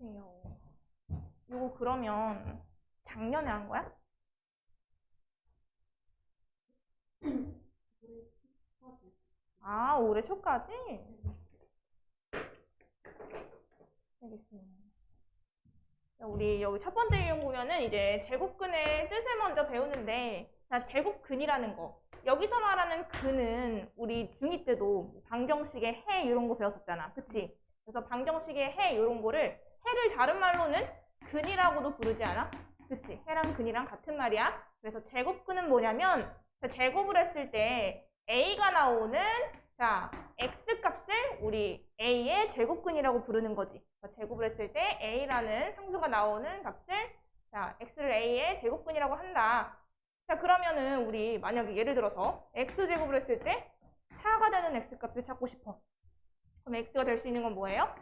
요거 그러면 작년에 한 거야? 아, 올해 초까지? 알겠습니다. 우리 여기 첫 번째 이용 보면은 이제 제곱근의 뜻을 먼저 배우는데, 자, 제곱근이라는 거. 여기서 말하는 근은 우리 중2 때도 방정식의 해 이런 거 배웠었잖아. 그치? 그래서 방정식의 해 이런 거를 해를 다른 말로는 근이라고도 부르지 않아? 그치? 해랑 근이랑 같은 말이야. 그래서 제곱근은 뭐냐면 제곱을 했을 때 a가 나오는 자 x값을 우리 a의 제곱근이라고 부르는 거지. 제곱을 했을 때 a라는 상수가 나오는 값을 자 x를 a의 제곱근이라고 한다. 자 그러면은 우리 만약에 예를 들어서 x제곱을 했을 때 4가 되는 x값을 찾고 싶어. 그럼 x가 될 수 있는 건 뭐예요?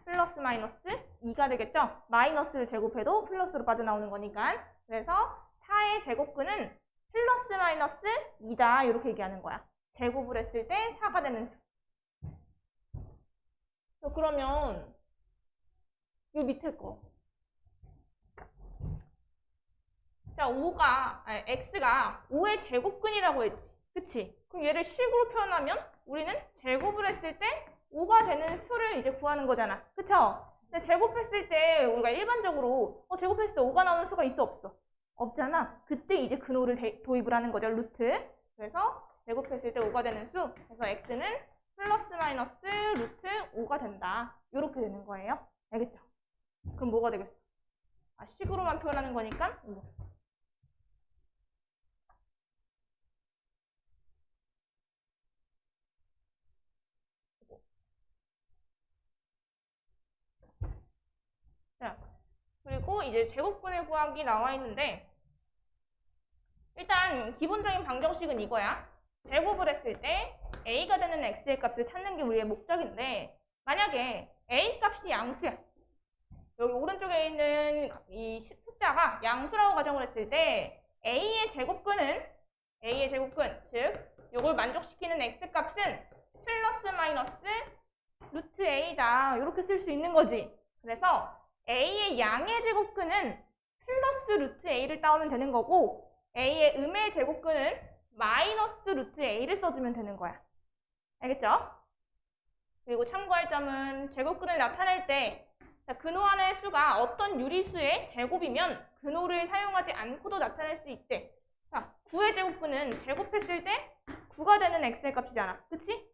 플러스 마이너스 2가 되겠죠? 마이너스를 제곱해도 플러스로 빠져나오는 거니까. 그래서 4의 제곱근은 플러스 마이너스 2다 이렇게 얘기하는 거야. 제곱을 했을 때 4가 되는 수. 그러면 이 밑에 거. 자, x가 5의 제곱근이라고 했지. 그치? 그럼 얘를 식으로 표현하면 우리는 제곱을 했을 때 5가 되는 수를 이제 구하는 거잖아. 그쵸? 근데 제곱했을 때 우리가 일반적으로 제곱했을 때 5가 나오는 수가 있어 없어? 없잖아. 그때 이제 근호를 도입을 하는 거죠. 루트. 그래서 제곱했을 때 5가 되는 수. 그래서 x는 플러스 마이너스 루트 5가 된다. 이렇게 되는 거예요. 알겠죠? 그럼 뭐가 되겠어? 식으로만 표현하는 거니까 이거. 자, 그리고 이제 제곱근의 구하기 나와 있는데 일단 기본적인 방정식은 이거야. 제곱을 했을 때 a가 되는 x의 값을 찾는 게 우리의 목적인데 만약에 a 값이 양수야. 여기 오른쪽에 있는 이 숫자가 양수라고 가정을 했을 때 a의 제곱근, 즉 이걸 만족시키는 x 값은 플러스 마이너스 루트 a다. 이렇게 쓸 수 있는 거지. 그래서 a의 양의 제곱근은 플러스 루트 a를 따오면 되는 거고 a의 음의 제곱근은 마이너스 루트 a를 써주면 되는 거야. 알겠죠? 그리고 참고할 점은 제곱근을 나타낼 때 근호안의 수가 어떤 유리수의 제곱이면 근호를 사용하지 않고도 나타낼 수 있대. 자, 9의 제곱근은 제곱했을 때 9가 되는 x의 값이잖아. 그치?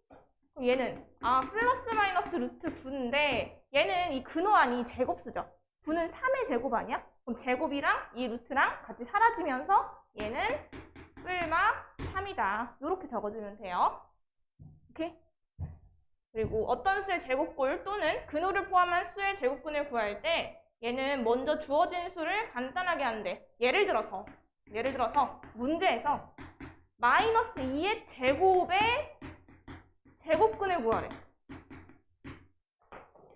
그럼 얘는 플러스 마이너스 루트 9인데 얘는 이 근호안이 제곱수죠. 9는 3의 제곱 아니야? 그럼 제곱이랑 이 루트랑 같이 사라지면서 얘는 뿔마 3이다. 이렇게 적어주면 돼요. 오케이? 그리고 어떤 수의 제곱골 또는 근호를 포함한 수의 제곱근을 구할 때 얘는 먼저 주어진 수를 간단하게 한대. 예를 들어서 문제에서 마이너스 2의 제곱의 제곱근을 구하래.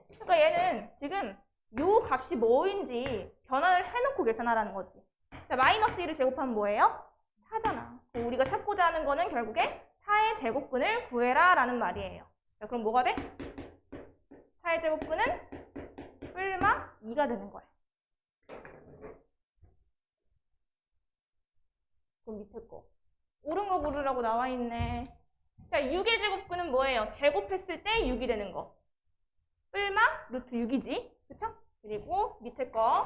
그러니까 얘는 지금 요 값이 뭐인지 변환을 해놓고 계산하라는 거지. 자, 마이너스 1을 제곱하면 뭐예요? 4잖아. 우리가 찾고자 하는 거는 결국에 4의 제곱근을 구해라 라는 말이에요. 자, 그럼 뭐가 돼? 4의 제곱근은 뿔마 2가 되는 거야. 그럼 밑에 거. 옳은 거 고르라고 나와 있네. 자, 6의 제곱근은 뭐예요? 제곱했을 때 6이 되는 거. 뿔마 루트 6이지. 그쵸? 그리고 밑에 거.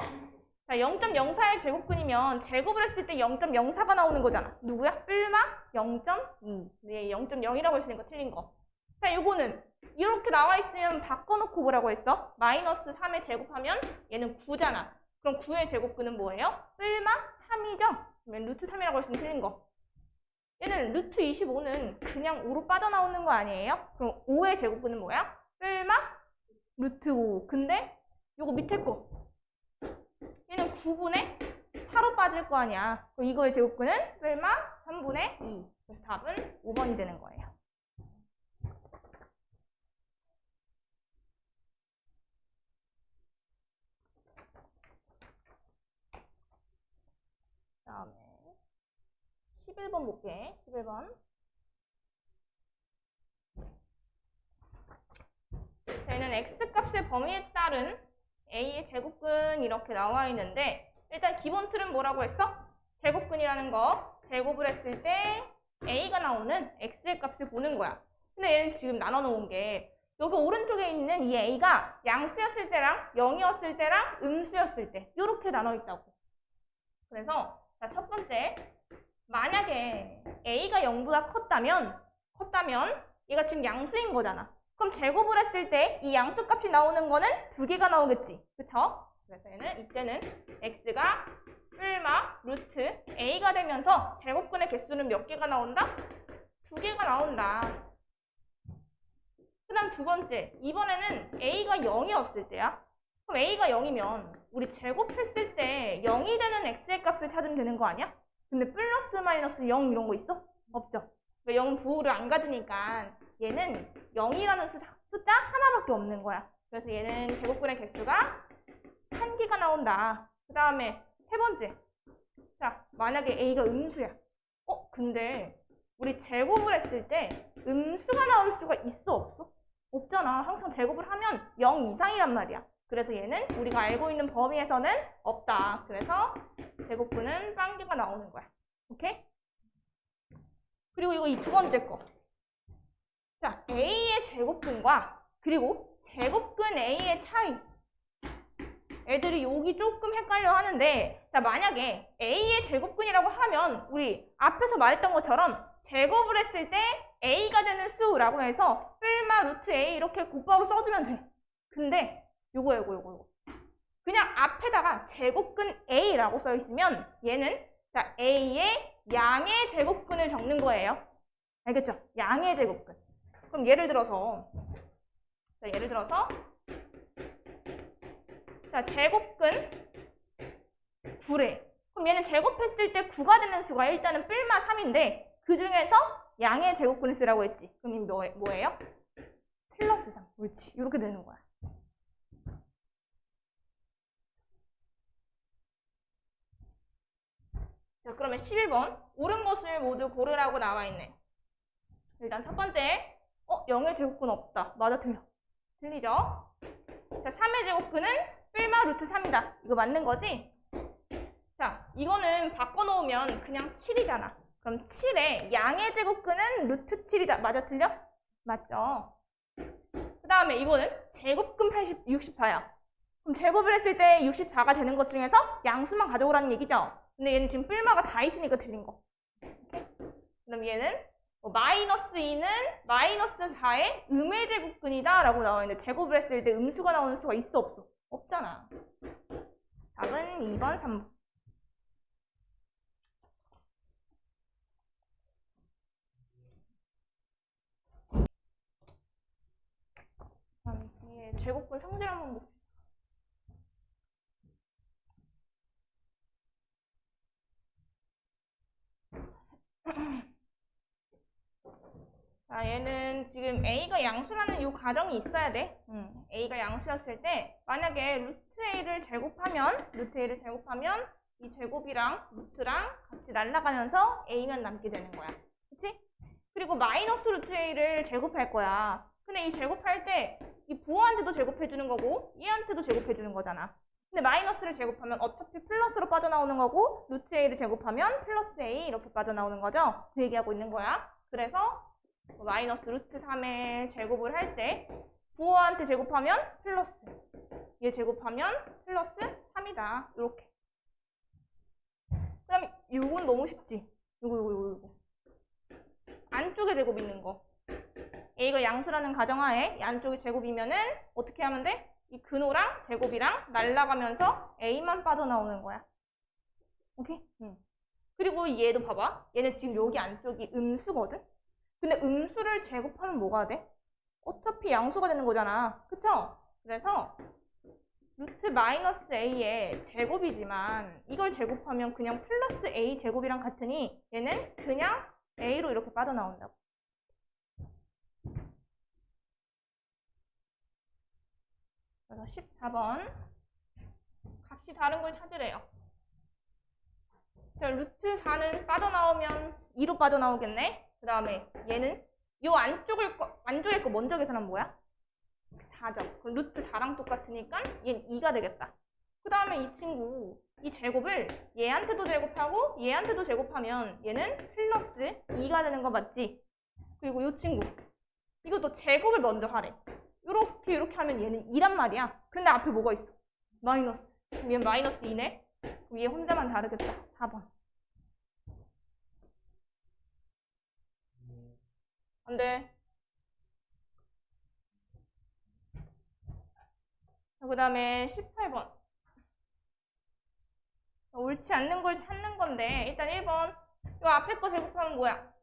자, 0.04의 제곱근이면 제곱을 했을 때 0.04가 나오는 거잖아. 누구야? 뿔마 0.2. 네, 0.0이라고 할 수 있는 거 틀린 거. 자, 요거는 이렇게 나와 있으면 바꿔놓고 뭐라고 했어? 마이너스 3에 제곱하면 얘는 9잖아. 그럼 9의 제곱근은 뭐예요? 뿔마 3이죠? 그러면 루트 3이라고 할 수 있는 틀린 거. 얘는 루트 25는 그냥 5로 빠져나오는 거 아니에요? 그럼 5의 제곱근은 뭐야? 뿔마 루트 5. 근데 요거 밑에 거. 얘는 9분의 4로 빠질 거 아니야. 그럼 이거의 제곱근은 뿔마 3분의 2. 그래서 답은 5번이 되는 거예요. 다음에 11번 볼게. 11번. 저희는 x값의 범위에 따른 A의 제곱근 이렇게 나와 있는데 일단 기본 틀은 뭐라고 했어? 제곱근이라는 거 제곱을 했을 때 A가 나오는 X의 값을 보는 거야. 근데 얘는 지금 나눠 놓은 게 여기 오른쪽에 있는 이 A가 양수였을 때랑 0이었을 때랑 음수였을 때 이렇게 나눠 있다고. 그래서 자, 첫 번째 만약에 A가 0보다 컸다면 얘가 지금 양수인 거잖아. 그럼 제곱을 했을 때 이 양수값이 나오는 거는 두 개가 나오겠지. 그쵸? 그래서 얘는 이때는 x가 뿔마 루트 a가 되면서 제곱근의 개수는 몇 개가 나온다? 두 개가 나온다. 그 다음 두 번째, 이번에는 a가 0이었을 때야. 그럼 a가 0이면 우리 제곱했을 때 0이 되는 x의 값을 찾으면 되는 거 아니야? 근데 플러스 마이너스 0 이런 거 있어? 없죠. 그러니까 0은 부호를 안 가지니까 얘는 0이라는 숫자 하나밖에 없는 거야. 그래서 얘는 제곱근의 개수가 한 개가 나온다. 그 다음에 세 번째. 자, 만약에 A가 음수야. 근데 우리 제곱을 했을 때 음수가 나올 수가 있어, 없어? 없잖아. 항상 제곱을 하면 0 이상이란 말이야. 그래서 얘는 우리가 알고 있는 범위에서는 없다. 그래서 제곱근은 빵개가 나오는 거야. 오케이? 그리고 이거 이 두 번째 거. 자, A의 제곱근과 그리고 제곱근 A의 차이. 애들이 여기 조금 헷갈려 하는데, 자, 만약에 A의 제곱근이라고 하면 우리 앞에서 말했던 것처럼 제곱을 했을 때 A가 되는 수라고 해서 뿔마 루트 A 이렇게 곧바로 써주면 돼. 근데 요거. 그냥 앞에다가 제곱근 A라고 써 있으면 얘는 자, A의 양의 제곱근을 적는 거예요. 알겠죠? 양의 제곱근. 그럼 예를 들어서 자, 제곱근 9래. 그럼 얘는 제곱했을 때 9가 되는 수가 일단은 뿔마 3인데 그 중에서 양의 제곱근을 쓰라고 했지. 그럼 이 뭐예요? 플러스 3. 옳지. 이렇게 되는 거야. 자, 그러면 11번. 옳은 것을 모두 고르라고 나와 있네. 일단 첫 번째. 0의 제곱근 없다. 맞아, 틀려. 틀리죠? 자, 3의 제곱근은 뿔마 루트 3이다. 이거 맞는 거지? 자, 이거는 바꿔놓으면 그냥 7이잖아. 그럼 7의 양의 제곱근은 루트 7이다. 맞아, 틀려? 맞죠? 그 다음에 이거는 제곱근 64야. 그럼 제곱을 했을 때 64가 되는 것 중에서 양수만 가져오라는 얘기죠? 근데 얘는 지금 뿔마가 다 있으니까 틀린 거. 오케이? 그 다음 얘는 마이너스 2는 마이너스 4의 음의 제곱근이다 라고 나와 있는데 제곱을 했을 때 음수가 나오는 수가 있어, 없어? 없잖아. 답은 2번, 3번. 뒤에 제곱근 성질 한번 볼게요. 자, 얘는 지금 A가 양수라는 이 가정이 있어야 돼. A가 양수였을 때 만약에 루트 A를 제곱하면 이 제곱이랑 루트랑 같이 날아가면서 A만 남게 되는 거야. 그치? 그리고 마이너스 루트 A를 제곱할 거야. 근데 이 제곱할 때 이 부호한테도 제곱해주는 거고 얘한테도 제곱해주는 거잖아. 근데 마이너스를 제곱하면 어차피 플러스로 빠져나오는 거고 루트 A를 제곱하면 플러스 A 이렇게 빠져나오는 거죠. 그 얘기하고 있는 거야. 그래서 마이너스 루트 3의 제곱을 할 때 부호한테 제곱하면 플러스 얘 제곱하면 플러스 3이다. 이렇게. 그 다음에 요건 너무 쉽지? 요거 안쪽에 제곱 있는 거 A가 양수라는 가정하에 안쪽에 제곱이면은 어떻게 하면 돼? 이 근호랑 제곱이랑 날아가면서 A만 빠져나오는 거야. 오케이? 그리고 얘도 봐봐. 얘는 지금 여기 안쪽이 음수거든? 근데 음수를 제곱하면 뭐가 돼? 어차피 양수가 되는 거잖아. 그쵸? 그래서 루트 마이너스 A의 제곱이지만 이걸 제곱하면 그냥 플러스 A 제곱이랑 같으니 얘는 그냥 A로 이렇게 빠져나온다고. 그래서 14번 값이 다른 걸 찾으래요. 자, 루트 4는 빠져나오면 2로 빠져나오겠네. 그 다음에 얘는 요 안쪽에 거 먼저 계산하면 뭐야? 4죠. 그럼 루트 4랑 똑같으니까 얘는 2가 되겠다. 그 다음에 이 친구, 이 제곱을 얘한테도 제곱하고 얘한테도 제곱하면 얘는 플러스 2가 되는 거 맞지? 그리고 이 친구, 이것도 제곱을 먼저 하래. 이렇게 하면 얘는 2란 말이야. 근데 앞에 뭐가 있어? 마이너스. 그럼 얘는 마이너스 2네? 그럼 얘 혼자만 다르겠다. 4번. 안 돼. 그 다음에 18번. 옳지 않는 걸 찾는 건데 일단 1번. 이 앞에 거 제곱하면 뭐야?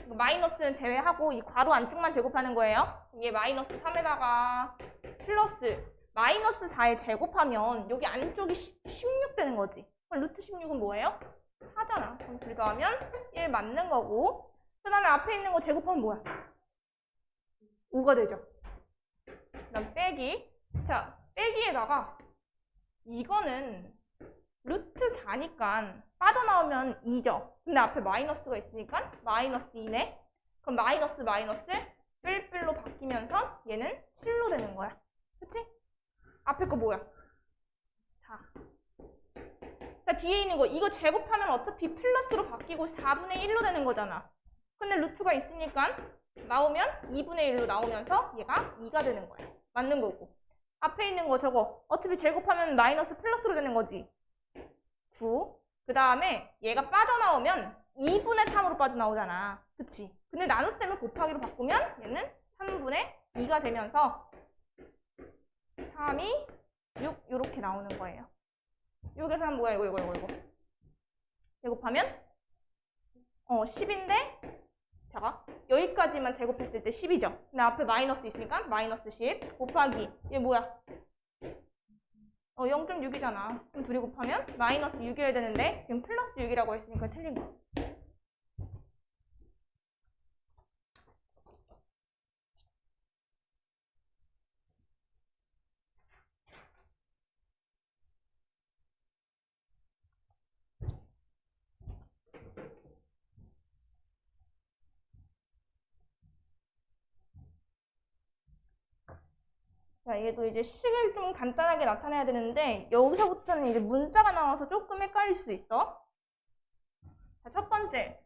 마이너스는 제외하고 이 괄호 안쪽만 제곱하는 거예요. 얘 마이너스 3에다가 플러스 마이너스 4에 제곱하면 여기 안쪽이 16 되는 거지. 그럼 루트 16은 뭐예요? 4잖아. 그럼 둘 더하면 1 맞는 거고. 그 다음에 앞에 있는 거 제곱하면 뭐야? 5가 되죠. 그 다음 빼기. 자, 빼기에다가 이거는 루트 4니까 빠져나오면 2죠. 근데 앞에 마이너스가 있으니까 마이너스 2네. 그럼 마이너스 뿔뿔로 바뀌면서 얘는 7로 되는 거야. 그치? 앞에 거 뭐야? 4. 자, 뒤에 있는 거 이거 제곱하면 어차피 플러스로 바뀌고 4분의 1로 되는 거잖아. 근데 루트가 있으니까 나오면 2분의 1로 나오면서 얘가 2가 되는 거야. 맞는 거고. 앞에 있는 거 저거 어차피 제곱하면 마이너스 플러스로 되는 거지. 9. 그 다음에 얘가 빠져나오면 2분의 3으로 빠져나오잖아. 그치? 근데 나눗셈을 곱하기로 바꾸면 얘는 3분의 2가 되면서 3이 6 이렇게 나오는 거예요. 여기서 한 뭐야 이거. 제곱하면 10인데 자가 여기까지만 제곱했을 때 10이죠. 근데 앞에 마이너스 있으니까 마이너스 10 곱하기 얘 뭐야? 0.6이잖아. 그럼 둘이 곱하면 마이너스 6이어야 되는데 지금 플러스 6이라고 했으니까 틀린 거. 자, 얘도 이제 식을 좀 간단하게 나타내야 되는데 여기서부터는 이제 문자가 나와서 조금 헷갈릴 수도 있어. 자, 첫 번째는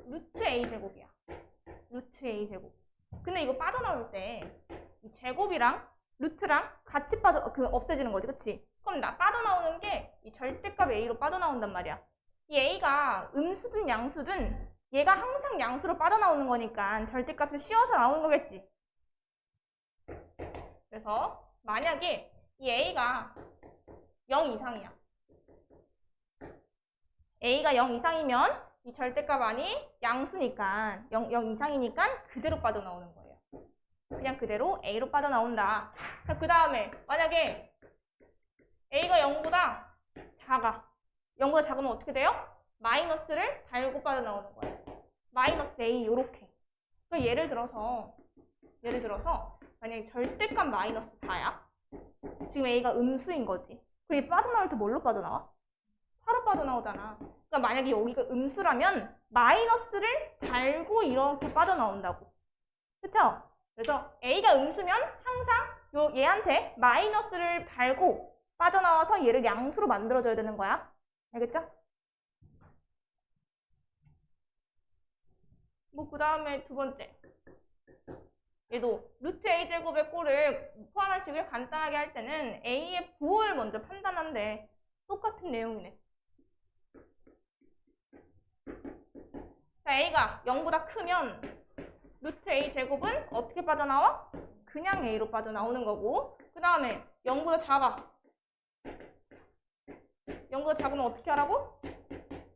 루트 a 제곱이야. 루트 a 제곱. 근데 이거 빠져나올 때 이 제곱이랑 루트랑 같이 없애지는 거지, 그치? 그럼 빠져나오는 게 이 절대값 a로 빠져나온단 말이야. 이 a가 음수든 양수든 얘가 항상 양수로 빠져나오는 거니까 절대값을 씌워서 나오는 거겠지. 그래서 만약에 이 a가 0 이상이야. a가 0 이상이면 이 절대값 아니 양수니까 0 이상이니까 그대로 빠져나오는 거예요. 그냥 그대로 a로 빠져나온다. 그 다음에 만약에 a가 0보다 작아. 0보다 작으면 어떻게 돼요? 마이너스를 달고 빠져나오는 거예요. 마이너스 a 요렇게. 그러니까 예를 들어서 만약에 절대값 마이너스 4야. 지금 a가 음수인 거지. 그럼 빠져나올 때 뭘로 빠져나와? 4로 빠져나오잖아. 그러니까 만약에 여기가 음수라면 마이너스를 달고 이렇게 빠져나온다고. 그쵸? 그래서 a가 음수면 항상 얘한테 마이너스를 달고 빠져나와서 얘를 양수로 만들어줘야 되는 거야. 알겠죠? 그 다음에 두 번째. 얘도 루트 a 제곱의 꼴을 포함한 식을 간단하게 할 때는 a의 부호를 먼저 판단한대. 똑같은 내용이네. 자, a가 0보다 크면 루트 a 제곱은 어떻게 빠져나와? 그냥 a로 빠져나오는 거고, 그 다음에 0보다 작아. 0보다 작으면 어떻게 하라고?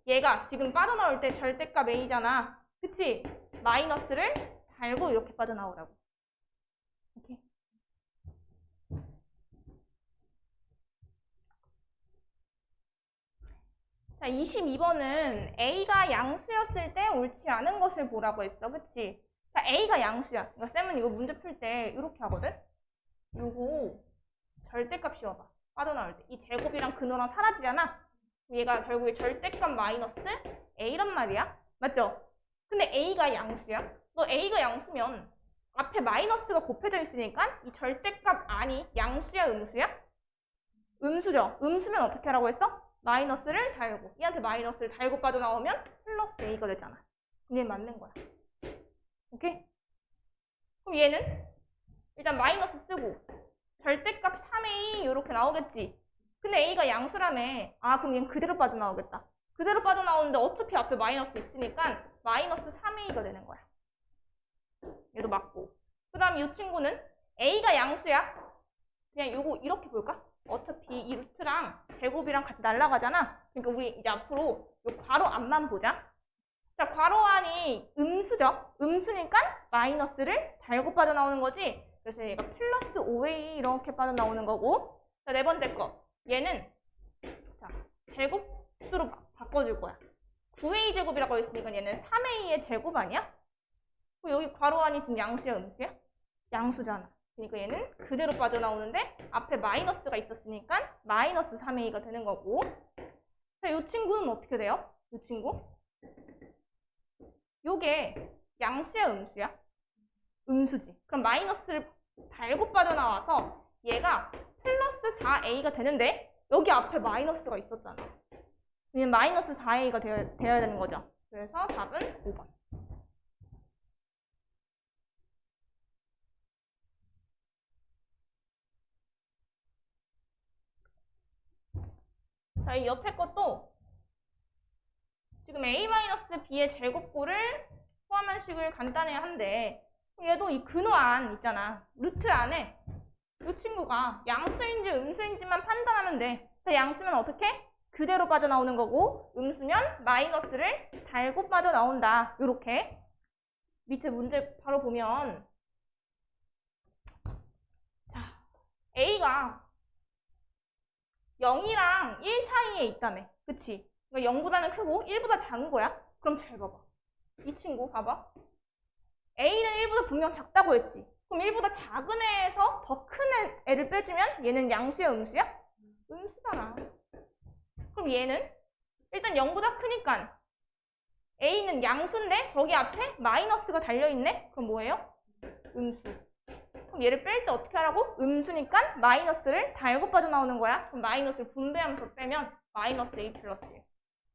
얘가 지금 빠져나올 때 절대값 a잖아. 그치? 마이너스를 달고 이렇게 빠져나오라고. 오케이. 자, 22번은 a가 양수였을 때 옳지 않은 것을 보라고 했어. 그치? 자, a가 양수야. 그러니까 쌤은 이거 문제 풀 때 이렇게 하거든? 요거 절대값 씌워봐. 빠져나올 때. 이 제곱이랑 근호랑 사라지잖아? 얘가 결국에 절대값 마이너스 a란 말이야. 맞죠? 근데 a가 양수야. 너 a가 양수면 앞에 마이너스가 곱해져 있으니까 이 절대값 아니 양수야 음수야? 음수죠. 음수면 어떻게 하라고 했어? 마이너스를 달고 얘한테 마이너스를 달고 빠져나오면 플러스 a가 되잖아. 그럼 얘는 맞는 거야. 오케이? 그럼 얘는 일단 마이너스 쓰고 절대값 3a 이렇게 나오겠지. 근데 a가 양수라며. 아 그럼 얘는 그대로 빠져나오겠다. 그대로 빠져나오는데 어차피 앞에 마이너스 있으니까 마이너스 3a가 되는 거야. 얘도 맞고. 그 다음 이 친구는 a가 양수야. 그냥 요거 이렇게 볼까? 어차피 이 루트랑 제곱이랑 같이 날아가잖아. 그러니까 우리 이제 앞으로 요 괄호 안만 보자. 자, 괄호 안이 음수죠. 음수니까 마이너스를 달고 빠져나오는 거지. 그래서 얘가 플러스 5a 이렇게 빠져나오는 거고. 자, 네 번째 거. 얘는 자, 제곱수로 바꿔줄 거야. 9a 제곱이라고 했으니까 얘는 3a의 제곱 아니야? 여기 괄호 안이 지금 양수야, 음수야? 양수잖아. 그러니까 얘는 그대로 빠져나오는데 앞에 마이너스가 있었으니까 마이너스 3a가 되는 거고. 자, 이 친구는 어떻게 돼요? 이 친구? 요게 양수야, 음수야? 음수지. 그럼 마이너스를 달고 빠져나와서 얘가 플러스 4a가 되는데 여기 앞에 마이너스가 있었잖아. 얘는 마이너스 4a가 되어야 되는 거죠. 그래서 답은 5번. 자, 이 옆에 것도 지금 a-b의 제곱꼴을 포함한 식을 간단해야 한데 얘도 이 근호 안 있잖아. 루트 안에 이 친구가 양수인지 음수인지만 판단하면 돼. 자, 양수면 어떻게? 그대로 빠져나오는 거고 음수면 마이너스를 달고 빠져나온다. 요렇게. 밑에 문제 바로 보면 자, a가 0이랑 1 사이에 있다며. 그치? 그러니까 0보다는 크고 1보다 작은 거야. 그럼 잘 봐봐. 이 친구 봐봐. a는 1보다 분명 작다고 했지. 그럼 1보다 작은 애에서 더 큰 애를 빼주면 얘는 양수야, 음수야? 음수잖아. 그럼 얘는 일단 0보다 크니까 a는 양수인데 거기 앞에 마이너스가 달려있네? 그럼 뭐예요? 음수. 그럼 얘를 뺄 때 어떻게 하라고? 음수니까 마이너스를 달고 빠져나오는 거야. 그럼 마이너스를 분배하면서 빼면 마이너스 a 플러스 1.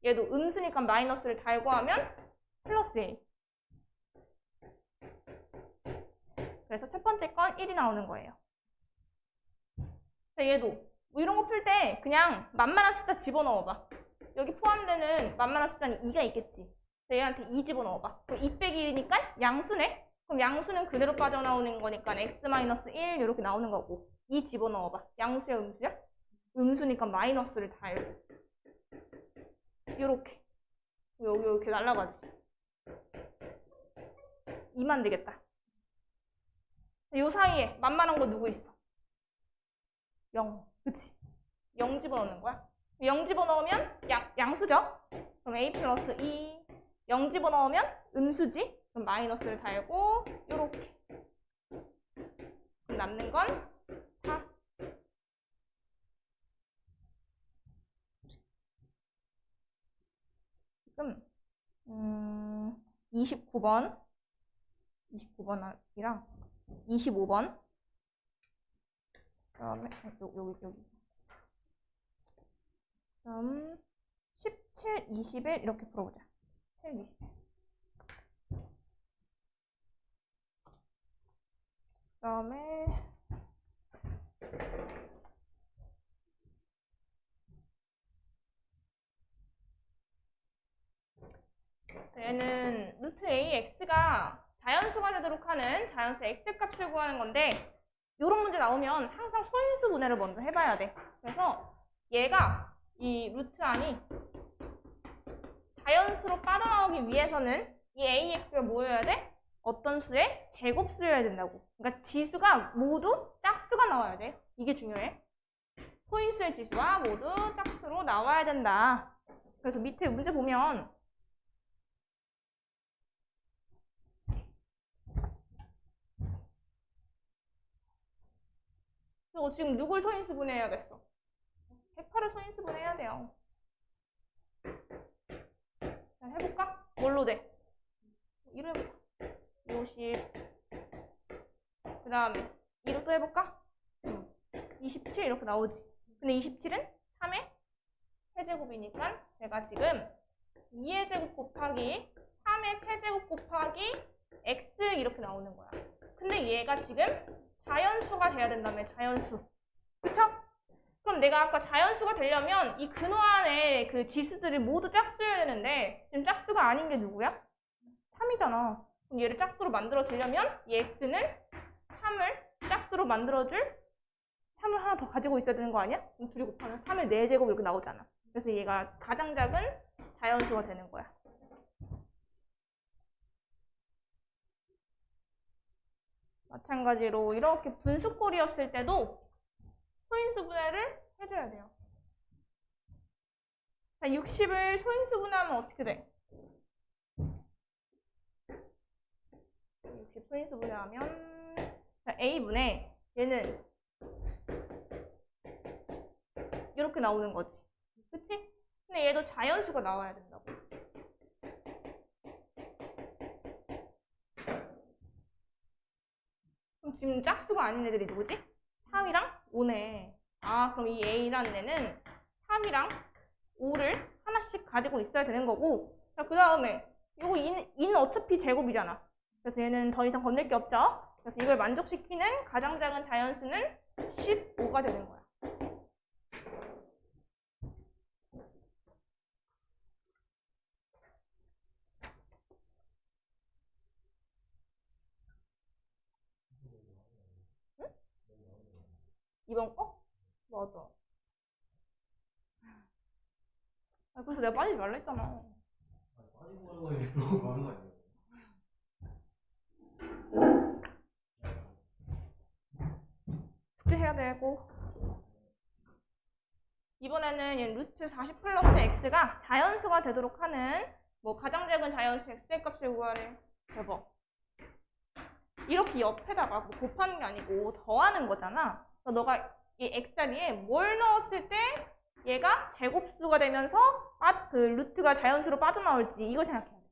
얘도 음수니까 마이너스를 달고 하면 플러스 a. 그래서 첫 번째 건 1이 나오는 거예요. 자, 얘도 뭐 이런 거 풀 때 그냥 만만한 숫자 집어넣어봐. 여기 포함되는 만만한 숫자는 2가 있겠지. 자, 얘한테 2 집어넣어봐. 그럼 2 빼기 1이니까 양수네? 그럼 양수는 그대로 빠져나오는 거니까 x-1 이렇게 나오는 거고 2 집어넣어봐. 양수야, 음수야? 음수니까 마이너스를 달고 요렇게 여기 이렇게 날라가지. 2만 되겠다. 요 사이에 만만한 거 누구 있어? 0. 그치? 0 집어넣는 거야. 0 집어넣으면 양수죠? 그럼 a 플러스 2. 0 집어넣으면 음수지? 그럼 마이너스를 달고 요렇게. 그럼 남는 건 4. 지금 29번 29번이랑 25번 그다음에 여기 그다음 17, 21 이렇게 풀어보자. 17, 21 그다음에 얘는 루트 AX가 자연수가 되도록 하는 자연수 X값을 구하는 건데 이런 문제 나오면 항상 소인수 분해를 먼저 해봐야 돼. 그래서 얘가 이 루트 안이 자연수로 빠져나오기 위해서는 이 AX가 뭐여야 돼? 어떤 수의 제곱수여야 된다고. 그러니까 지수가 모두 짝수가 나와야 돼. 이게 중요해. 소인수의 지수가 모두 짝수로 나와야 된다. 그래서 밑에 문제 보면 지금 누굴 소인수 분해해야겠어? 108을 소인수 분해해야 돼요. 자, 해볼까? 뭘로 돼? 이로 해보자. 50 다음에 2로 또 해볼까? 27 이렇게 나오지. 근데 27은 3의 세제곱이니까 제가 지금 2의 제곱 곱하기 3의 세제곱 곱하기 x 이렇게 나오는 거야. 근데 얘가 지금 자연수가 돼야 된다며, 자연수. 그쵸? 그럼 내가 아까 자연수가 되려면 이 근호 안에 그 지수들을 모두 짝수여야 되는데 지금 짝수가 아닌 게 누구야? 3이잖아. 그럼 얘를 짝수로 만들어주려면 이 x는 3을 짝수로 만들어줄 3을 하나 더 가지고 있어야 되는 거 아니야? 그럼 둘이 곱하면 3의 4제곱 이렇게 나오잖아. 그래서 얘가 가장 작은 자연수가 되는 거야. 마찬가지로 이렇게 분수꼴이었을 때도 소인수분해를 해줘야 돼요. 자, 60을 소인수분해하면 어떻게 돼? 60 소인수분해하면 A분의 얘는 이렇게 나오는 거지. 그치? 근데 얘도 자연수가 나와야 된다고. 그럼 지금 짝수가 아닌 애들이 누구지? 3이랑 5네. 아, 그럼 이 A라는 애는 3이랑 5를 하나씩 가지고 있어야 되는 거고. 자, 그 다음에 이거 이는 어차피 제곱이잖아. 그래서 얘는 더 이상 건들 게 없죠. 그래서 이걸 만족시키는 가장 작은 자연수는 15가 되는 거야. 응? 이번 거? 맞아. 아, 그래서 내가 빠지지 말라 했잖아. 빠지고 가는 거에 너무 많은 거 아니에요? 숙제해야 되고. 이번에는 얘 루트 40 플러스 x가 자연수가 되도록 하는 뭐 가장 작은 자연수 x의 값을 구하래. 대박. 이렇게 옆에다가 뭐 곱하는 게 아니고 더하는 거잖아. 그래서 너가 이 x 자리에 뭘 넣었을 때 얘가 제곱수가 되면서 그 루트가 자연수로 빠져나올지 이걸 생각해야 돼.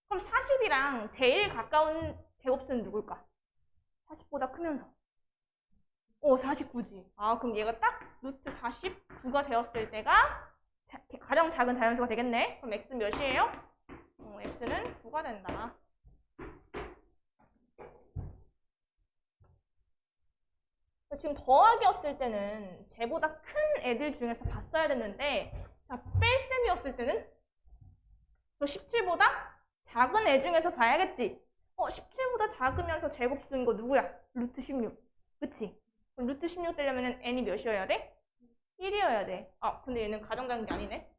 그럼 40이랑 제일 가까운 제곱수는 누굴까? 40보다 크면서. 49지. 아, 그럼 얘가 딱 루트 49가 되었을 때가 가장 작은 자연수가 되겠네. 그럼 x 몇이에요? x는 9가 된다. 지금 더하기였을 때는 쟤보다 큰 애들 중에서 봤어야 됐는데, 자, 뺄셈이었을 때는 17보다 작은 애 중에서 봐야겠지. 17보다 작으면서 제곱수인 거 누구야? 루트 16. 그치? 그럼 루트 16 되려면 n이 몇이어야 돼? 1이어야 돼. 아, 근데 얘는 가장 작은 게 아니네.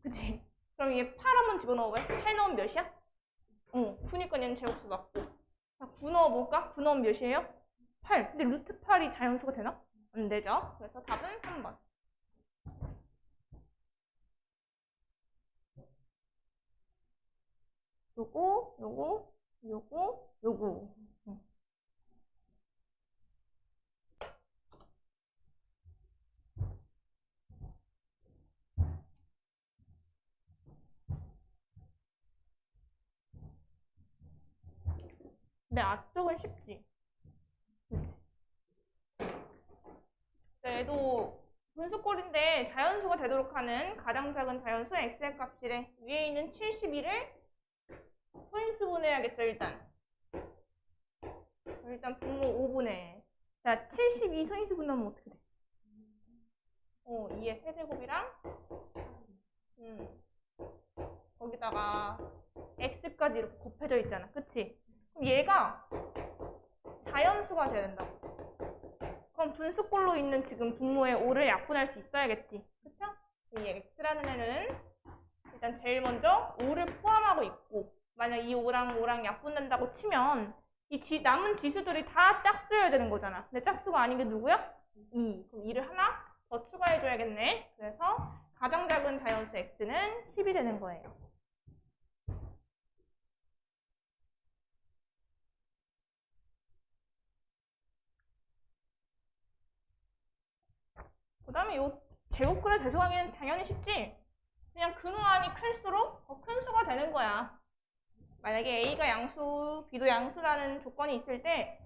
그치? 그럼 얘 8 한번 집어넣어봐. 8 넣으면 몇이야? 그니까 얘는 제곱수 맞고. 자, 9 넣어볼까? 9 넣으면 몇이에요? 8. 근데 루트 8이 자연수가 되나? 안 되죠. 그래서 답은 3번. 요거. 근데 앞쪽은 쉽지. 그렇지. 얘도 분수꼴인데 자연수가 되도록 하는 가장 작은 자연수 x의 값이래. 위에 있는 71을 소인수분해야겠죠, 일단. 일단 분모 5분의. 자, 72 소인수분해하면 어떻게 돼? 2의 세제곱이랑 거기다가 x까지 이렇게 곱해져 있잖아. 그치? 그럼 얘가 자연수가 돼야 된다고. 그럼 분수꼴로 있는 지금 분모의 5를 약분할 수 있어야겠지. 그쵸? 이 x라는 애는 일단 제일 먼저 5를 포함하고 있고, 만약 이 5랑 약분된다고 치면 이 남은 지수들이 다 짝수여야 되는 거잖아. 근데 짝수가 아닌 게 누구야? 2. 그럼 2를 하나 더 추가해줘야겠네. 그래서 가장 작은 자연수 x는 10이 되는 거예요. 그 다음에 요 제곱근을 대소하기는 당연히 쉽지. 그냥 근호함이 클수록 더 큰 수가 되는 거야. 만약에 A가 양수, B도 양수라는 조건이 있을 때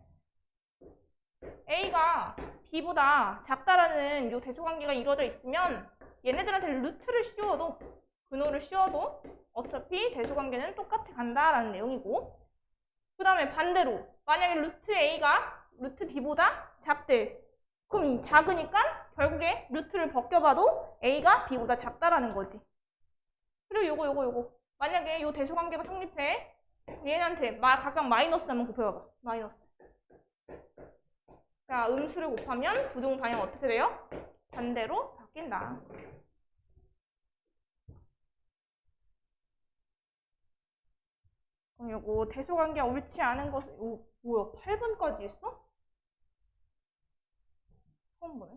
A가 B보다 작다라는 요 대소관계가 이루어져 있으면 얘네들한테 루트를 씌워도 근호를 씌워도 어차피 대소관계는 똑같이 간다라는 내용이고, 그 다음에 반대로 만약에 루트 A가 루트 B보다 작대. 그럼 작으니까 결국에 루트를 벗겨봐도 A가 B보다 작다라는 거지. 그리고 요거 만약에 요 대소관계가 성립해. 얘한테 각각 마이너스 한번 곱해봐봐. 마이너스. 자, 음수를 곱하면 부등 방향 어떻게 돼요? 반대로 바뀐다. 그럼 요거 대소관계가 옳지 않은 것은 뭐야? 8번까지 있어? 처음 보네.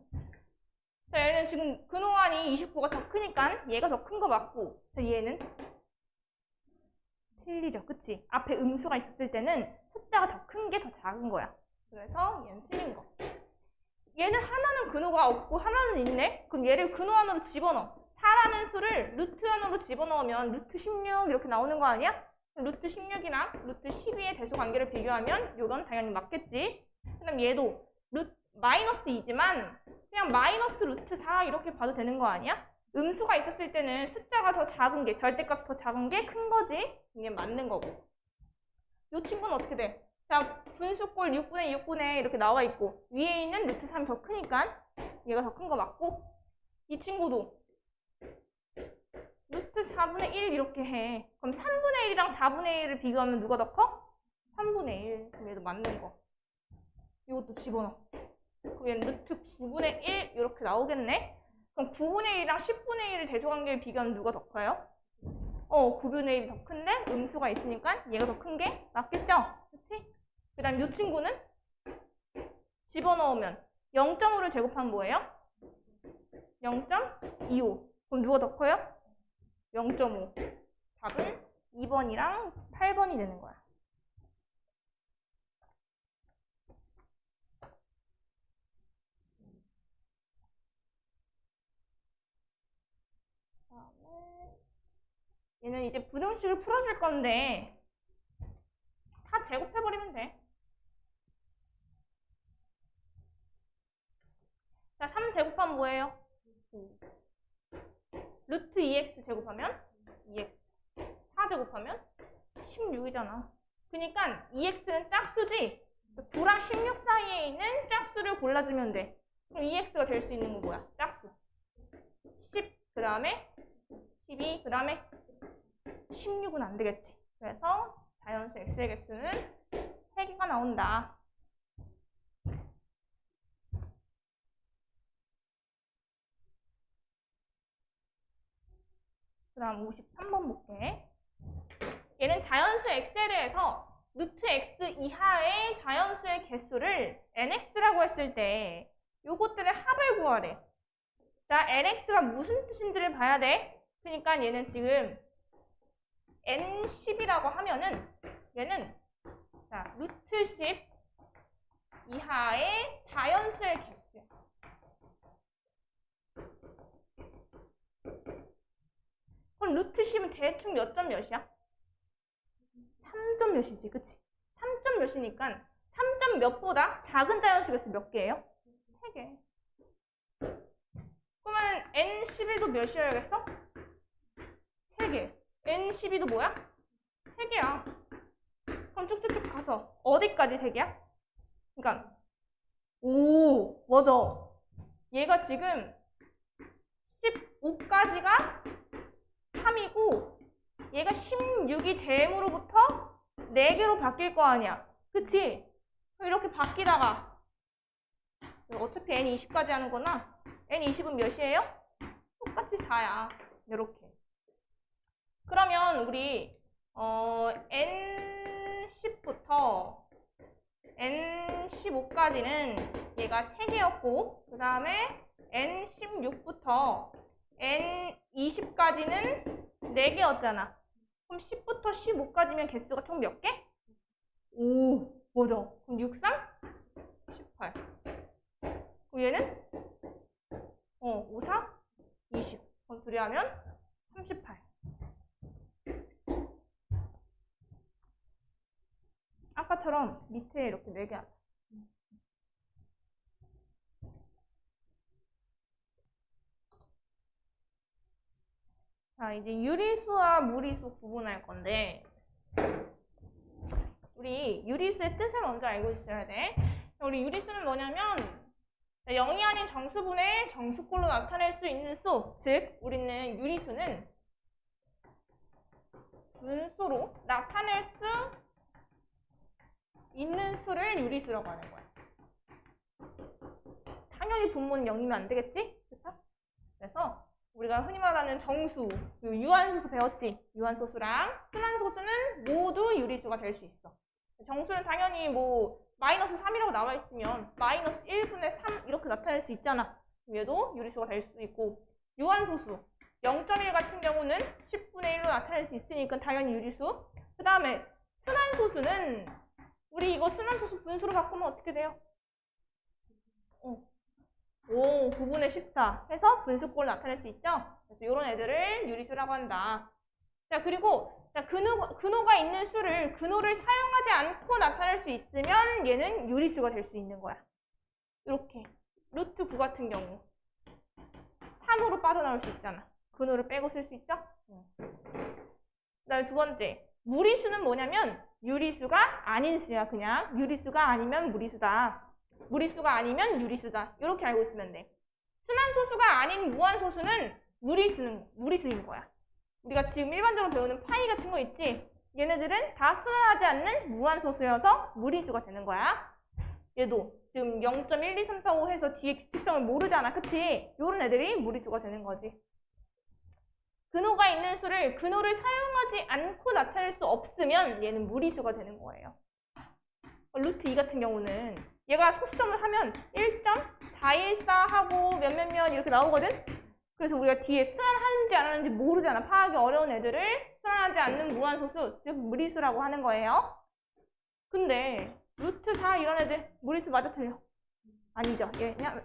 자, 얘는 지금 근호환이 29가 더 크니까 얘가 더 큰 거 맞고, 자, 얘는 틀리죠. 그치? 앞에 음수가 있었을 때는 숫자가 더 큰 게 더 작은 거야. 그래서 얘는 틀린 거. 얘는 하나는 근호가 없고 하나는 있네? 그럼 얘를 근호 안으로 집어넣어. 4라는 수를 루트 안으로 집어넣으면 루트 16 이렇게 나오는 거 아니야? 루트 16이랑 루트 12의 대소관계를 비교하면 이건 당연히 맞겠지. 그 다음 얘도 마이너스 2지만 그냥 마이너스 루트 4 이렇게 봐도 되는 거 아니야? 음수가 있었을 때는 숫자가 더 작은 게, 절대값이 더 작은 게 큰 거지. 이게 맞는 거고. 이 친구는 어떻게 돼? 자, 분수꼴 6분의 6분의 이렇게 나와 있고 위에 있는 루트 3이 더 크니까 얘가 더 큰 거 맞고, 이 친구도 루트 4분의 1 이렇게 해. 그럼 3분의 1이랑 4분의 1을 비교하면 누가 더 커? 3분의 1. 그럼 얘도 맞는 거. 이것도 집어넣어. 그럼 얘는 루트 9분의 1 이렇게 나오겠네? 그럼 9분의 1이랑 10분의 1을 대소관계를 비교하면 누가 더 커요? 9분의 1이 더 큰데 음수가 있으니까 얘가 더 큰 게 맞겠죠? 그치? 그 다음 이 친구는 집어넣으면 0.5를 제곱하면 뭐예요? 0.25. 그럼 누가 더 커요? 0.5. 답은 2번이랑 8번이 되는 거야. 다음에 얘는 이제 부등식을 풀어줄 건데 다 제곱해버리면 돼. 자, 3 제곱하면 뭐예요? 5. 루트 2x 제곱하면 2x. 4 제곱하면 16이잖아. 그러니까 2x는 짝수지? 9랑 16 사이에 있는 짝수를 골라주면 돼. 그럼 2x가 될 수 있는 건 뭐야? 짝수. 10, 그 다음에 12, 그 다음에 16은 안 되겠지. 그래서 자연수 x의 개수는 3개가 나온다. 그 다음 53번 볼게. 얘는 자연수 x에 대해서 루트 x 이하의 자연수의 개수를 nx라고 했을 때 요것들의 합을 구하래. 자, nx가 무슨 뜻인지를 봐야 돼. 그러니까 얘는 지금 n10이라고 하면은 얘는 자, 루트 10 이하의 자연수의 개수야. 그럼 루트 10은 대충 몇 점 몇이야? 3점 몇이지, 그치? 3점 몇이니까 3점 몇보다 작은 자연수 개수 몇 개예요? 3개. 그러면 n11도 몇이어야겠어? 3개. n12도 뭐야? 3개야. 그럼 쭉쭉쭉 가서 어디까지 3개야? 그러니까 오, 맞아. 얘가 지금 15까지가 3이고 얘가 16이 됨으로부터 4개로 바뀔 거 아니야. 그치? 이렇게 바뀌다가 어차피 n20까지 하는 거나 n20은 몇이에요? 똑같이 4야. 이렇게. 그러면 우리 n10부터 n15까지는 얘가 3개였고 그 다음에 n16부터 n20까지는 4개였잖아. 그럼 10부터 15까지면 개수가 총 몇 개? 오, 맞아. 그럼 6, 3, 18. 그럼 얘는 5, 4, 20. 그럼 둘이 하면 38. 아까처럼 밑에 이렇게 4개 하자. 자, 이제 유리수와 무리수 구분할 건데, 우리 유리수의 뜻을 먼저 알고 있어야 돼. 우리 유리수는 뭐냐면, 0이 아닌 정수분의 정수꼴로 나타낼 수 있는 수, 즉, 우리는 유리수는 분수로 나타낼 수 있는 수를 유리수라고 하는 거야. 당연히 분모는 0이면 안 되겠지? 그쵸? 그래서 우리가 흔히 말하는 정수, 그리고 유한소수 배웠지? 유한소수랑 순환소수는 모두 유리수가 될 수 있어. 정수는 당연히 뭐 마이너스 3이라고 나와 있으면 마이너스 1분의 3 이렇게 나타낼 수 있잖아. 얘도 유리수가 될 수도 있고, 유한소수 0.1 같은 경우는 10분의 1로 나타낼 수 있으니까 당연히 유리수. 그 다음에 순환소수는 우리 이거 순환소수 분수로 바꾸면 어떻게 돼요? 9분의 14 해서 분수꼴로 나타낼 수 있죠? 그래서 이런 애들을 유리수라고 한다. 자, 그리고 자, 근호가 있는 수를 근호를 사용하지 않고 나타낼 수 있으면 얘는 유리수가 될 수 있는 거야. 이렇게 루트 9 같은 경우 3으로 빠져나올 수 있잖아. 근호를 빼고 쓸 수 있죠? 그다음에 두 번째, 무리수는 뭐냐면 유리수가 아닌 수야. 그냥 유리수가 아니면 무리수다. 무리수가 아니면 유리수다. 이렇게 알고 있으면 돼. 순환소수가 아닌 무한소수는 무리수인 거야. 우리가 지금 일반적으로 배우는 파이 같은 거 있지? 얘네들은 다 순환하지 않는 무한소수여서 무리수가 되는 거야. 얘도 지금 0.1, 2, 3, 4, 5 해서 뒤에 규칙성을 모르잖아. 그치? 요런 애들이 무리수가 되는 거지. 근호가 있는 수를 근호를 사용하지 않고 나타낼 수 없으면 얘는 무리수가 되는 거예요. 루트 2 같은 경우는 얘가 소수점을 하면 1.414 하고 몇몇몇 이렇게 나오거든? 그래서 우리가 뒤에 순환하는지 안 하는지 모르잖아. 파악이 어려운 애들을 순환하지 않는 무한소수, 즉 무리수라고 하는 거예요. 근데 루트 4 이런 애들 무리수 맞아 틀려? 아니죠.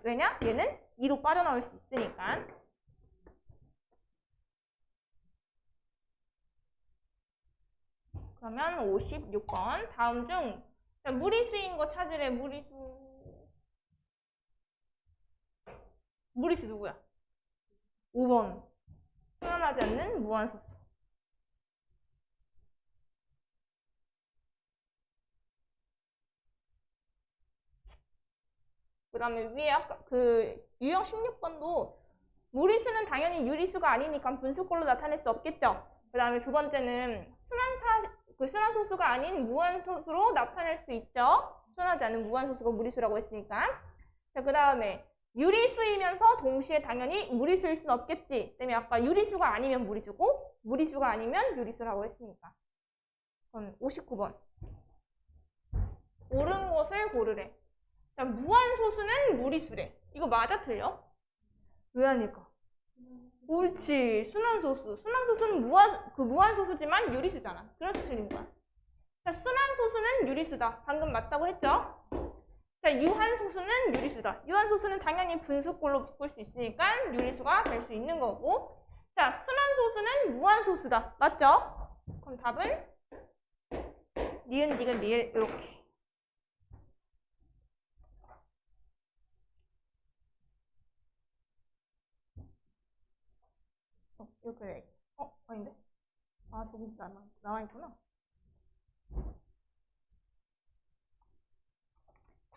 왜냐? 얘는 2로 빠져나올 수 있으니까. 그러면 56번 다음 중 무리수인 거 찾으래. 무리수 누구야? 5번 순환하지 않는 무한소수. 그 다음에 위에 아까 그 유형 16번도 무리수는 당연히 유리수가 아니니까 분수꼴로 나타낼 수 없겠죠. 그 다음에 두 번째는 순환소수가 아닌 무한소수로 나타낼 수 있죠. 순환하지 않는 무한소수가 무리수라고 했으니까. 자, 그 다음에 유리수이면서 동시에 당연히 무리수일 수는 없겠지. 때문에 아까 유리수가 아니면 무리수고 무리수가 아니면 유리수라고 했으니까. 그럼 59번. 옳은 것을 고르래. 자, 무한소수는 무리수래. 이거 맞아 틀려? 왜 아닐까? 옳지. 순환소수. 순환소수는 무한소수지만 유리수잖아. 그래서 틀린 거야. 자, 순환소수는 유리수다. 방금 맞다고 했죠? 자, 유한소수는 유리수다. 유한소수는 당연히 분수꼴로 바꿀 수 있으니까 유리수가 될 수 있는 거고. 자, 순환소수는 무한소수다. 맞죠? 그럼 답은 니은, 디귿, 리을 이렇게. 이렇게. 아닌데? 아, 저기 나와 있구나.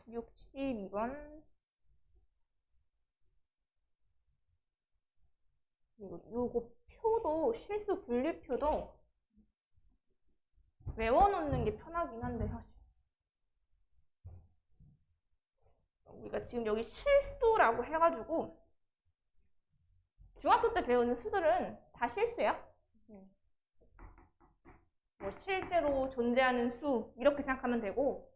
62번. 요거 표도, 실수 분류표도 외워놓는 게 편하긴 한데, 사실. 우리가 지금 여기 실수라고 해가지고, 중학교 때 배우는 수들은 다 실수야. 뭐 실제로 존재하는 수, 이렇게 생각하면 되고,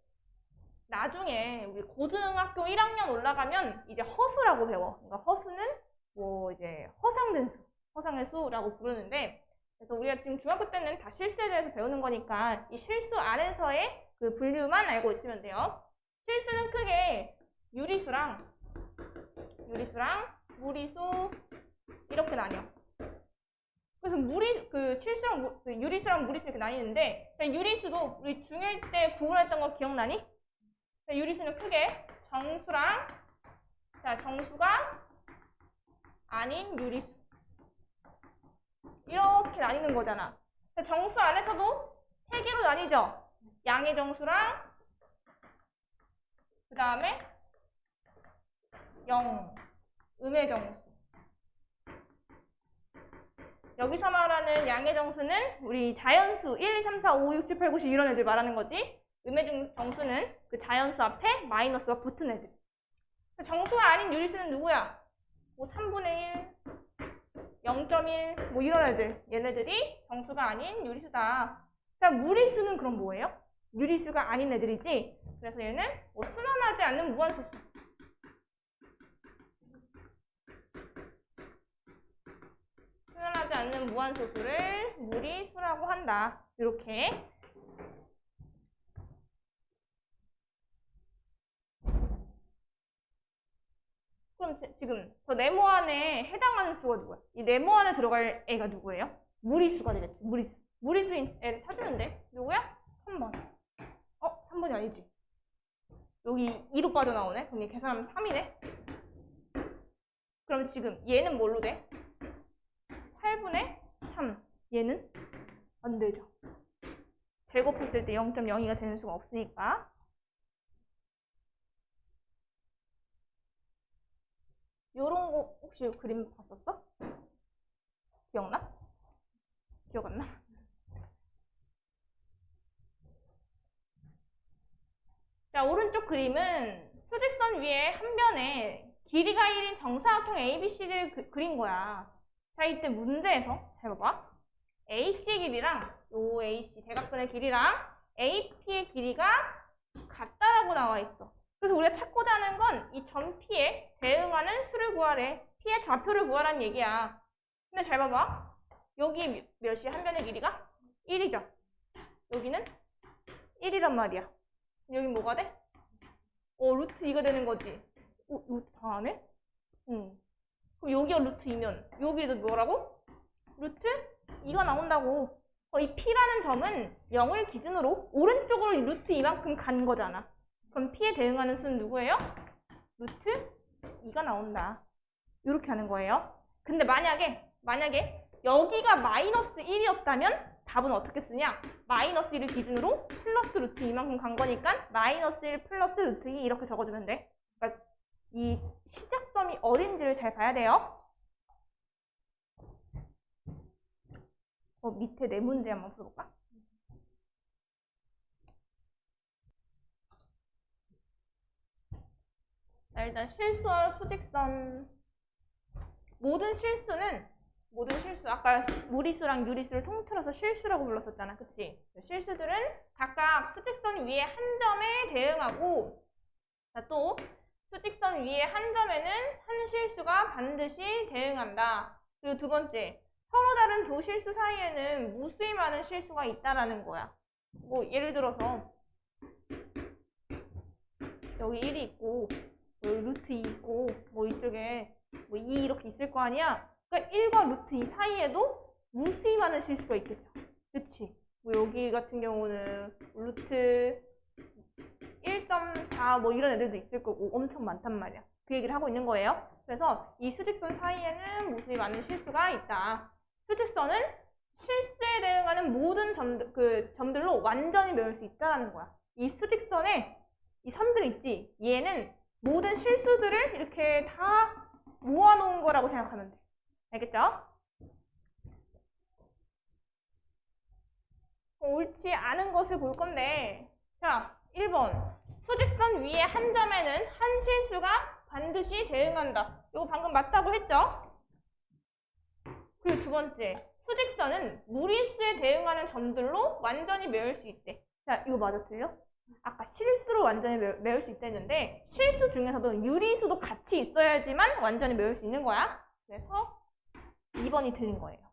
나중에 우리 고등학교 1학년 올라가면 이제 허수라고 배워. 그러니까 허수는 뭐 이제 허상된 수, 허상의 수라고 부르는데, 그래서 우리가 지금 중학교 때는 다 실수에 대해서 배우는 거니까 이 실수 안에서의 그 분류만 알고 있으면 돼요. 실수는 크게 유리수랑 무리수 이렇게 나뉘어. 그래서 유리수랑 무리수 이렇게 나뉘는데, 유리수도 우리 중1 때 구분했던 거 기억나니? 유리수는 크게 정수가 아닌 유리수 이렇게 나뉘는 거잖아. 정수 안에서도 세 개로 나뉘죠. 양의 정수랑 그 다음에 0, 음의 정수. 여기서 말하는 양의 정수는 우리 자연수 1, 2, 3, 4, 5, 6, 7, 8, 9, 10 이런 애들 말하는 거지. 음의 정수는 그 자연수 앞에 마이너스가 붙은 애들. 정수가 아닌 유리수는 누구야? 뭐 3분의 1, 0.1, 뭐 이런 애들. 얘네들이 정수가 아닌 유리수다. 자, 무리수는 그럼 뭐예요? 유리수가 아닌 애들이지. 그래서 얘는 뭐 순환하지 않는 무한소수. 순환하지 않는 무한소수를 무리수라고 한다. 이렇게. 그럼 지금 저 네모 안에 해당하는 수가 누구야? 이 네모 안에 들어갈 애가 누구예요? 무리수가 되겠지. 무리수. 무리수인 애를 찾으면 돼. 누구야? 3번. 3번이 아니지. 여기 2로 빠져나오네. 그럼 얘 계산하면 3이네. 그럼 지금 얘는 뭘로 돼? 8분의 3. 얘는 안 되죠. 제곱했을 때 0.02가 되는 수가 없으니까. 요런 거 혹시 그림 봤었어? 기억나? 기억 안 나? 자, 오른쪽 그림은 수직선 위에 한 변에 길이가 1인 정사각형 ABC를 그린 거야. 자, 이때 문제에서 잘 봐봐. AC의 길이랑 요 AC 대각선의 길이랑 AP의 길이가 같다라고 나와 있어. 그래서 우리가 찾고자 하는 건 이 점 P에 대응하는 수를 구하래. P의 좌표를 구하라는 얘기야. 근데 잘 봐봐. 여기 몇이야? 한 변의 길이가? 1이죠. 여기는 1이란 말이야. 여긴 뭐가 돼? 루트 2가 되는 거지. 루트 다 안 해? 응. 그럼 여기가 루트 2면 여기도 뭐라고? 루트 2가 나온다고. 이 P라는 점은 0을 기준으로 오른쪽으로 루트 2만큼 간 거잖아. 그럼 P에 대응하는 수는 누구예요? 루트 2가 나온다. 이렇게 하는 거예요. 근데 만약에 여기가 마이너스 1이었다면 답은 어떻게 쓰냐? 마이너스 1을 기준으로 플러스 루트 2만큼 간 거니까 마이너스 1 플러스 루트 2 이렇게 적어주면 돼. 그러니까 이 시작점이 어딘지를 잘 봐야 돼요. 밑에 네 문제 한번 풀어볼까? 자, 일단 실수와 수직선. 모든 실수, 아까 무리수랑 유리수를 통틀어서 실수라고 불렀었잖아. 그치? 실수들은 각각 수직선 위에 한 점에 대응하고, 자, 또 수직선 위에 한 점에는 한 실수가 반드시 대응한다. 그리고 두 번째, 서로 다른 두 실수 사이에는 무수히 많은 실수가 있다라는 거야. 뭐 예를 들어서 여기 1이 있고 여기 루트 2 있고 뭐 이쪽에 뭐 2 이렇게 있을 거 아니야? 그러니까 1과 루트 2 사이에도 무수히 많은 실수가 있겠죠. 그치? 뭐 여기 같은 경우는 루트 1.4 뭐 이런 애들도 있을 거고 엄청 많단 말이야. 그 얘기를 하고 있는 거예요. 그래서 이 수직선 사이에는 무수히 많은 실수가 있다. 수직선은 실수에 대응하는 모든 점들로 완전히 메울 수 있다는 거야. 이 수직선에 이 선들 있지? 얘는 모든 실수들을 이렇게 다 모아놓은 거라고 생각하면 돼. 알겠죠? 옳지 않은 것을 볼 건데, 자, 1번. 수직선 위에 한 점에는 한 실수가 반드시 대응한다. 이거 방금 맞다고 했죠? 그리고 두 번째, 수직선은 무리수에 대응하는 점들로 완전히 메울 수 있대. 자, 이거 맞아, 틀려? 아까 실수로 완전히 메울 수 있다 했는데 실수 중에서도 유리수도 같이 있어야지만 완전히 메울 수 있는 거야. 그래서 2번이 틀린 거예요.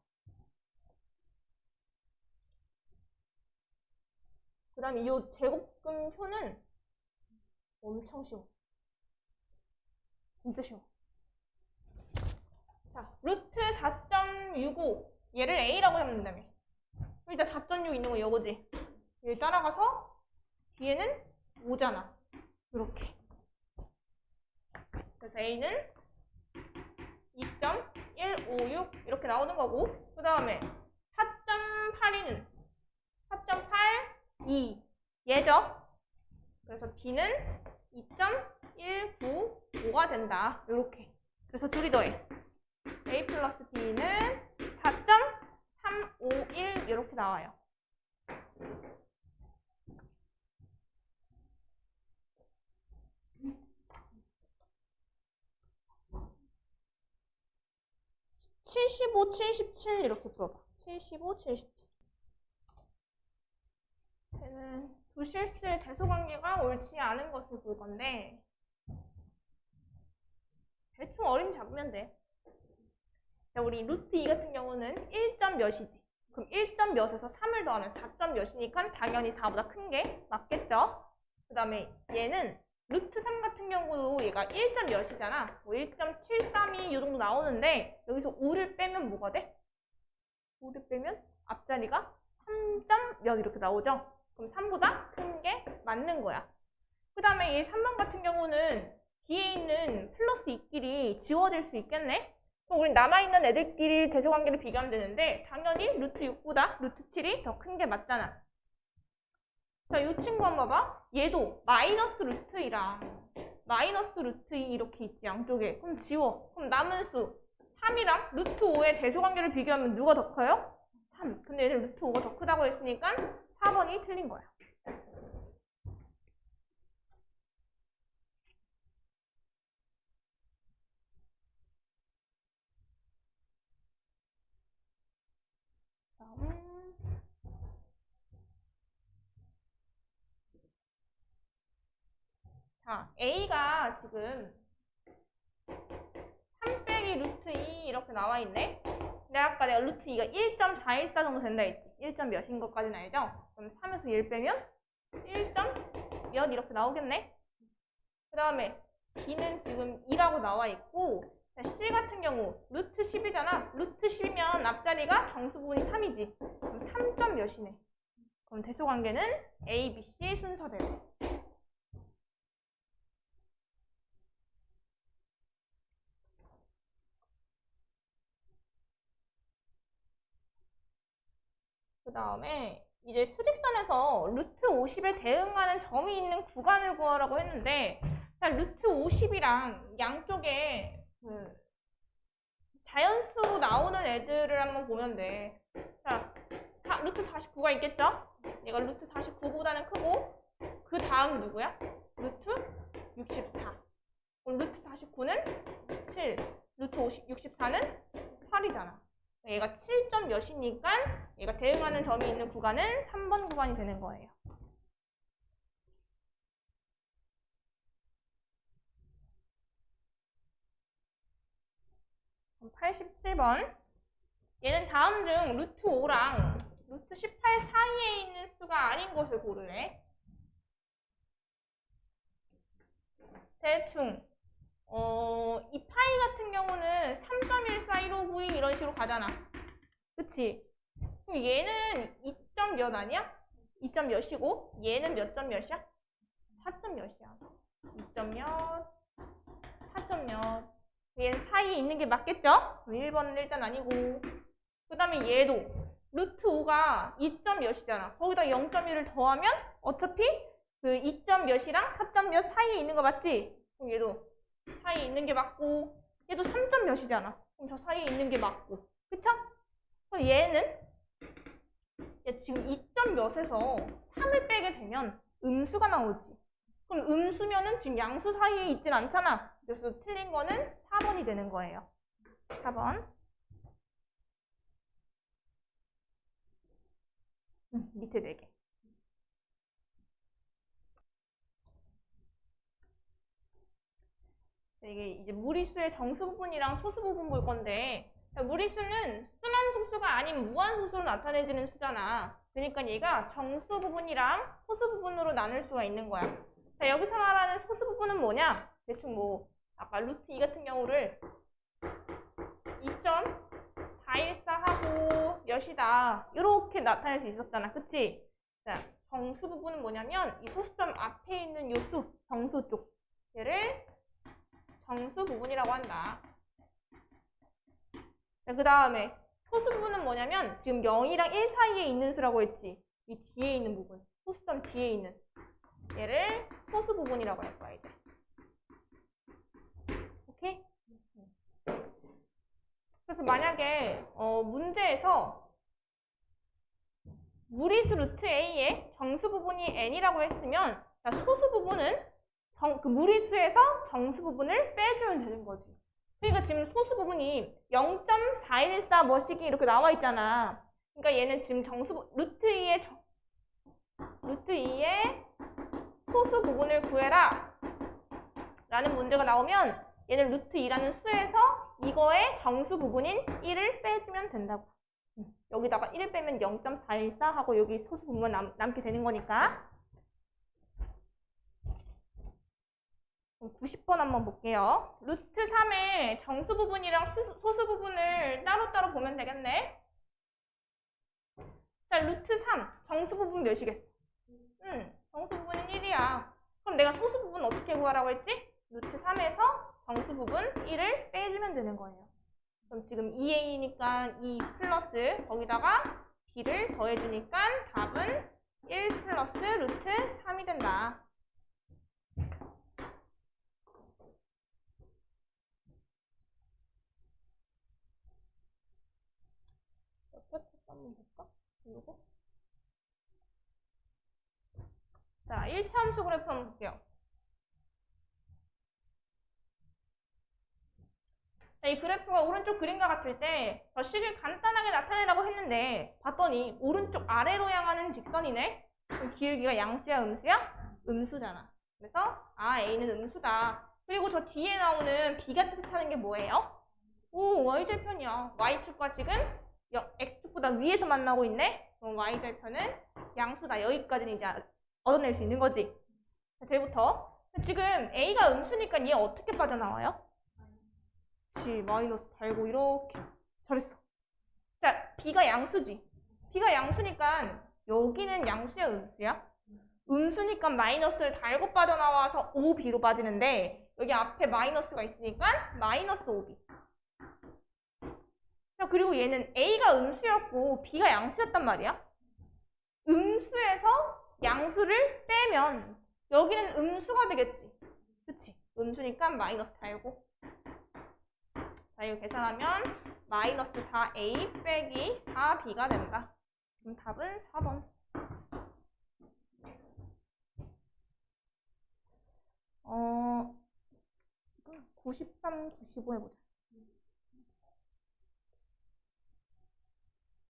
그 다음에 이 제곱근표는 엄청 쉬워. 진짜 쉬워. 자, 루트 4.65 얘를 A라고 잡는다며. 일단 4.6 있는 거 이거지. 여기 따라가서 뒤에는 5잖아. 이렇게. 그래서 A는 2.15 56 이렇게 나오는 거고, 그 다음에 4.82는 4.8, 2 얘죠. 그래서 B는 2.195가 된다. 이렇게. 그래서 둘이 더해. A 플러스 B는 4.351 이렇게 나와요. (75, 77) 이렇게 풀어봐. 75, 77. 얘는 두 실수의 대소관계가 옳지 않은 것을 볼 건데 대충 어림 잡으면 돼. 자, 우리 루트 2 같은 경우는 1점 몇이지? 그럼 1점 몇에서 3을 더하면 4점 몇이니까 당연히 4보다 큰 게 맞겠죠? 그 다음에 얘는 루트 3 같은 경우도 얘가 1점 몇이잖아. 뭐 1.732 이 정도 나오는데 여기서 5를 빼면 뭐가 돼? 5를 빼면 앞자리가 3점 몇 이렇게 나오죠? 그럼 3보다 큰 게 맞는 거야. 그 다음에 이 3번 같은 경우는 뒤에 있는 플러스 2끼리 지워질 수 있겠네? 그럼 우리 남아있는 애들끼리 대소관계를 비교하면 되는데 당연히 루트 6보다 루트 7이 더 큰 게 맞잖아. 자, 이 친구 한번 봐봐. 얘도 마이너스 루트 2랑 마이너스 루트 2 이렇게 있지, 양쪽에. 그럼 지워. 그럼 남은 수 3이랑 루트 5의 대소관계를 비교하면 누가 더 커요? 3. 근데 얘는 루트 5가 더 크다고 했으니까 4번이 틀린 거야. 자, A가 지금 3 빼기 루트 2 이렇게 나와 있네. 근데 아까 내가 루트 2가 1.414 정도 된다 했지. 1점 몇인 것까지는 알죠? 그럼 3에서 1 빼면 1점 몇 이렇게 나오겠네. 그 다음에 B는 지금 2라고 나와 있고, 자, C 같은 경우 루트 10이잖아. 루트 10이면 앞자리가 정수 부분이 3이지. 그럼 3점 몇이네. 그럼 대소관계는 A, B, C 순서대로. 그 다음에 이제 수직선에서 루트 50에 대응하는 점이 있는 구간을 구하라고 했는데, 자, 루트 50이랑 양쪽에 그 자연수로 나오는 애들을 한번 보면 돼. 자, 루트 49가 있겠죠? 얘가 루트 49보다는 크고, 그 다음 누구야? 루트 64. 그럼 루트 49는 7, 루트 64는 8이잖아. 얘가 7점 몇이니까 얘가 대응하는 점이 있는 구간은 3번 구간이 되는 거예요. 그럼 87번. 얘는 다음 중 루트 5랑 루트 18 사이에 있는 수가 아닌 것을 고르래. 대충 이 파이 같은 경우는 3.14159 이런 식으로 가잖아. 그치? 그럼 얘는 2점 몇 아니야? 2점 몇이고 얘는 몇 점 몇이야? 4점 몇이야. 2점 몇, 4점 몇. 얘는 사이에 있는 게 맞겠죠? 1번은 일단 아니고. 그 다음에 얘도 루트 5가 2점 몇이잖아. 거기다 0.1을 더하면 어차피 그 2점 몇이랑 4점 몇 사이에 있는 거 맞지? 그럼 얘도 사이에 있는 게 맞고, 얘도 3점 몇이잖아. 그럼 저 사이에 있는 게 맞고. 그쵸? 그럼 얘는 얘 지금 2점 몇에서 3을 빼게 되면 음수가 나오지. 그럼 음수면은 지금 양수 사이에 있진 않잖아. 그래서 틀린 거는 4번이 되는 거예요. 4번. 밑에 4개. 이게 이제 무리수의 정수 부분이랑 소수 부분 볼 건데, 무리수는 순환소수가 아닌 무한소수로 나타내지는 수잖아. 그러니까 얘가 정수 부분이랑 소수 부분으로 나눌 수가 있는 거야. 자, 여기서 말하는 소수 부분은 뭐냐? 대충 뭐 아까 루트 2 같은 경우를 2.414하고 몇이다 이렇게 나타낼 수 있었잖아. 그치? 자, 정수 부분은 뭐냐면 이 소수점 앞에 있는 요 수, 정수 쪽, 얘를 정수 부분이라고 한다. 그 다음에 소수 부분은 뭐냐면 지금 0이랑 1 사이에 있는 수라고 했지. 이 뒤에 있는 부분. 소수점 뒤에 있는. 얘를 소수 부분이라고 할 거야, 이제. 오케이? 그래서 만약에 문제에서 무리수 루트 a의 정수 부분이 n이라고 했으면 자, 소수 부분은 그 무리수에서 정수 부분을 빼주면 되는 거지. 그러니까 지금 소수 부분이 0.414 뭐시기 이렇게 나와 있잖아. 그러니까 얘는 지금 정수 루트 2의 소수 부분을 구해라 라는 문제가 나오면 얘는 루트 2라는 수에서 이거의 정수 부분인 1을 빼주면 된다고. 여기다가 1을 빼면 0.414 하고 여기 소수 부분만 남게 되는 거니까. 90번 한번 볼게요. 루트 3의 정수 부분이랑 소수 부분을 따로따로 보면 되겠네. 자, 루트 3 정수 부분 몇이겠어? 정수 부분은 1이야. 그럼 내가 소수 부분 어떻게 구하라고 했지? 루트 3에서 정수 부분 1을 빼주면 되는 거예요. 그럼 지금 2a니까 2 플러스 거기다가 b를 더해주니까 답은 1 플러스 루트 3이 된다. 한번 볼까? 이거. 자, 1차 함수 그래프 한번 볼게요. 자, 이 그래프가 오른쪽 그림과 같을 때 저 식을 간단하게 나타내라고 했는데 봤더니 오른쪽 아래로 향하는 직선이네? 그럼 기울기가 양수야, 음수야? 음수잖아. 그래서 A는 음수다. 그리고 저 뒤에 나오는 B가 뜻하는 게 뭐예요? 오, y절편이야. y축과 지금 x축보다 위에서 만나고 있네? 그럼 y절편은 양수다. 여기까지는 이제 얻어낼 수 있는 거지. 자, 쟤부터. 지금 A가 음수니까 얘 어떻게 빠져나와요? 그치, 마이너스 달고 이렇게. 잘했어. 자, B가 양수지. B가 양수니까 여기는 양수야, 음수야? 음수니까 마이너스를 달고 빠져나와서 5B로 빠지는데 여기 앞에 마이너스가 있으니까 마이너스 5B. 자, 그리고 얘는 A가 음수였고 B가 양수였단 말이야. 음수에서 양수를 빼면 여기는 음수가 되겠지. 그치? 음수니까 마이너스 달고. 자, 이거 계산하면 마이너스 4a 빼기 4b가 된다. 그럼 답은 4번. 93, 95 해보자.